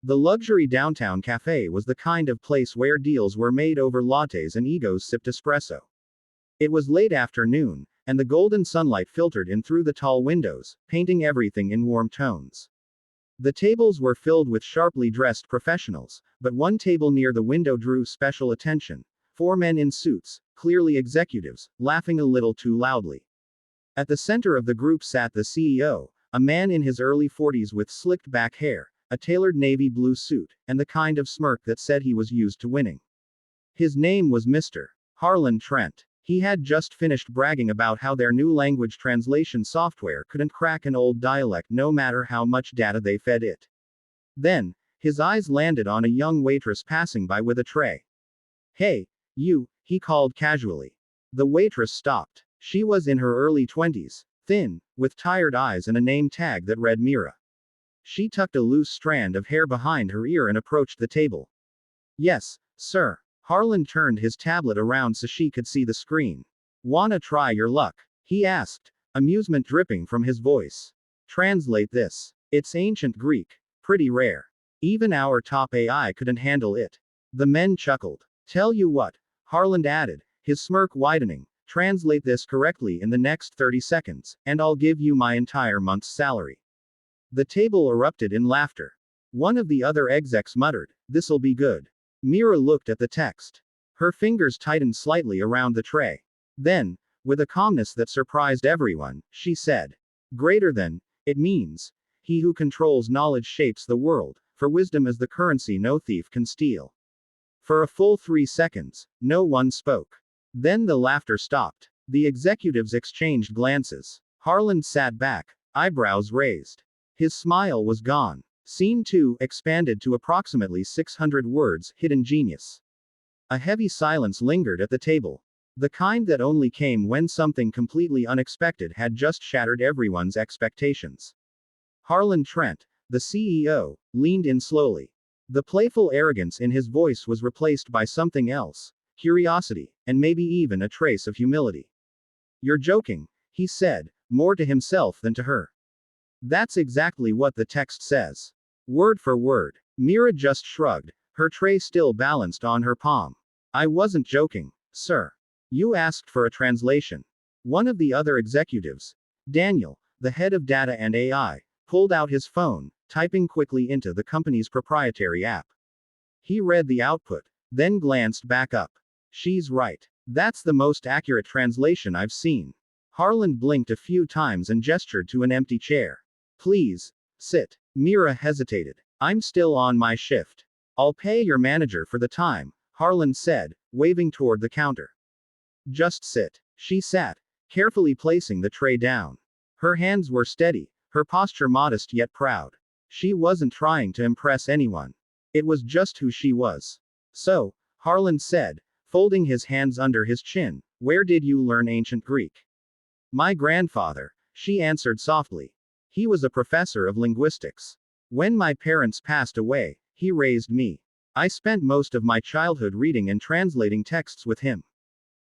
The luxury downtown cafe was the kind of place where deals were made over lattes and egos sipped espresso. It was late afternoon, and the golden sunlight filtered in through the tall windows, painting everything in warm tones. The tables were filled with sharply dressed professionals, but one table near the window drew special attention. 4 men in suits, clearly executives, laughing a little too loudly. At the center of the group sat the CEO, a man in his early 40s with slicked back hair, a tailored navy blue suit, and the kind of smirk that said he was used to winning. His name was Mr. Harlan Trent. He had just finished bragging about how their new language translation software couldn't crack an old dialect no matter how much data they fed it. Then, his eyes landed on a young waitress passing by with a tray. "Hey, you," he called casually. The waitress stopped. She was in her early 20s, thin, with tired eyes and a name tag that read Mira. She tucked a loose strand of hair behind her ear and approached the table. "Yes, sir." Harlan turned his tablet around so she could see the screen. "Wanna try your luck?" he asked, amusement dripping from his voice. "Translate this. It's ancient Greek. Pretty rare. Even our top AI couldn't handle it." The men chuckled. "Tell you what," Harlan added, his smirk widening, "translate this correctly in the next 30 seconds, and I'll give you my entire month's salary." The table erupted in laughter. One of the other execs muttered, "This'll be good." Mira looked at the text. Her fingers tightened slightly around the tray. Then, with a calmness that surprised everyone, she said, "Greater than, it means, he who controls knowledge shapes the world, for wisdom is the currency no thief can steal." For a full 3 seconds, no one spoke. Then the laughter stopped. The executives exchanged glances. Harlan sat back, eyebrows raised. His smile was gone. Scene 2 expanded to approximately 600 words, hidden genius. A heavy silence lingered at the table. The kind that only came when something completely unexpected had just shattered everyone's expectations. Harlan Trent, the CEO, leaned in slowly. The playful arrogance in his voice was replaced by something else, curiosity, and maybe even a trace of humility. "You're joking," he said, more to himself than to her. "That's exactly what the text says. Word for word." Mira just shrugged, her tray still balanced on her palm. "I wasn't joking, sir. You asked for a translation." One of the other executives, Daniel, the head of data and AI, pulled out his phone, typing quickly into the company's proprietary app. He read the output, then glanced back up. "She's right. That's the most accurate translation I've seen." Harlan blinked a few times and gestured to an empty chair. "Please, sit." Mira hesitated. "I'm still on my shift." "I'll pay your manager for the time," Harlan said, waving toward the counter. "Just sit." She sat, carefully placing the tray down. Her hands were steady, her posture modest yet proud. She wasn't trying to impress anyone. It was just who she was. "So," Harlan said, folding his hands under his chin, "where did you learn ancient Greek?" "My grandfather," she answered softly. "He was a professor of linguistics. When my parents passed away, he raised me. I spent most of my childhood reading and translating texts with him.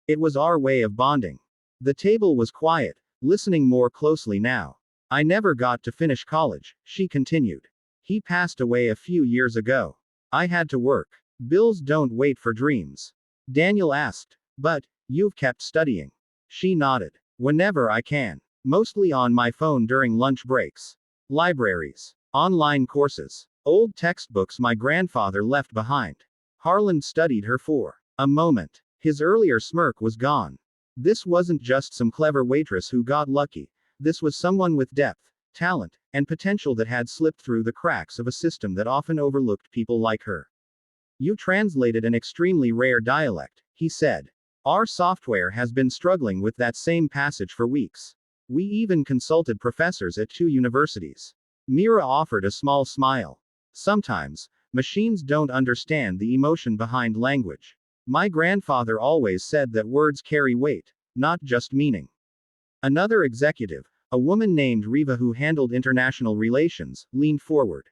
It was our way of bonding." The table was quiet, listening more closely now. "I never got to finish college," she continued. "He passed away a few years ago. I had to work. Bills don't wait for dreams." Daniel asked, "But, you've kept studying?" She nodded. "Whenever I can. Mostly on my phone during lunch breaks. Libraries. Online courses. Old textbooks my grandfather left behind." Harlan studied her for a moment. His earlier smirk was gone. This wasn't just some clever waitress who got lucky. This was someone with depth, talent, and potential that had slipped through the cracks of a system that often overlooked people like her. "You translated an extremely rare dialect," he said. "Our software has been struggling with that same passage for weeks. We even consulted professors at 2 universities." Mira offered a small smile. "Sometimes, machines don't understand the emotion behind language. My grandfather always said that words carry weight, not just meaning." Another executive, a woman named Riva who handled international relations, leaned forward.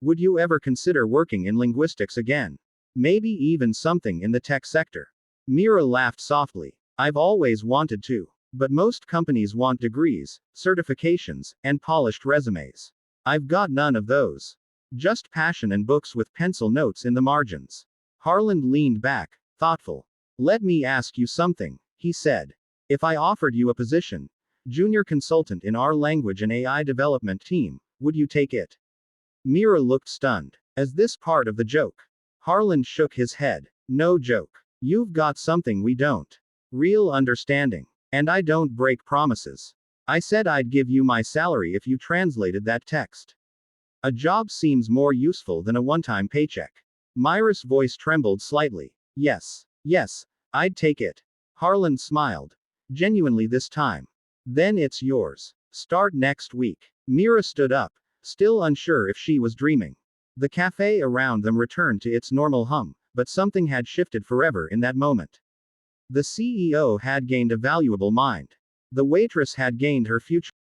"Would you ever consider working in linguistics again? Maybe even something in the tech sector?" Mira laughed softly. "I've always wanted to. But most companies want degrees, certifications, and polished resumes. I've got none of those." Just passion and books with pencil notes in the margins. Harland leaned back, thoughtful. Let me ask you something, he said. If I offered you a position, junior consultant in our language and AI development team, would you take it? Mira looked stunned. Is this part of the joke? Harland shook his head. No joke. You've got something we don't. Real understanding. And I don't break promises. I said I'd give you my salary if you translated that text. A job seems more useful than a one-time paycheck. Myra's voice trembled slightly. Yes. Yes. I'd take it. Harland smiled. Genuinely this time. Then it's yours. Start next week. Mira stood up, still unsure if she was dreaming. The cafe around them returned to its normal hum, but something had shifted forever in that moment. The CEO had gained a valuable mind. The waitress had gained her future.